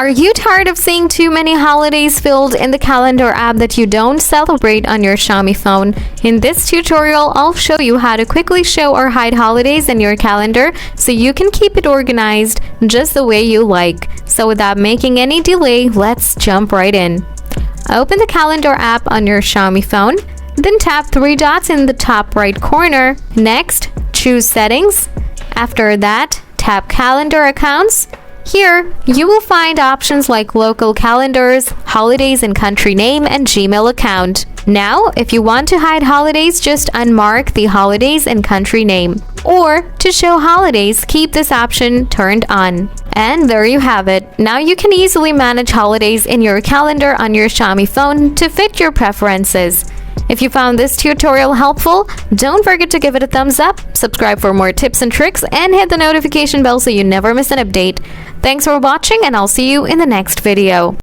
Are you tired of seeing too many holidays filled in the calendar app that you don't celebrate on your Xiaomi phone? In this tutorial, I'll show you how to quickly show or hide holidays in your calendar so you can keep it organized just the way you like. So without making any delay, let's jump right in. Open the calendar app on your Xiaomi phone, then tap three dots in the top right corner. Next, choose Settings. After that, tap Calendar Accounts. Here, you will find options like local calendars, holidays and country name, and Gmail account. Now, if you want to hide holidays, just unmark the holidays and country name. Or, to show holidays, keep this option turned on. And there you have it. Now you can easily manage holidays in your calendar on your Xiaomi phone to fit your preferences. If you found this tutorial helpful, don't forget to give it a thumbs up, subscribe for more tips and tricks, and hit the notification bell so you never miss an update. Thanks for watching, and I'll see you in the next video.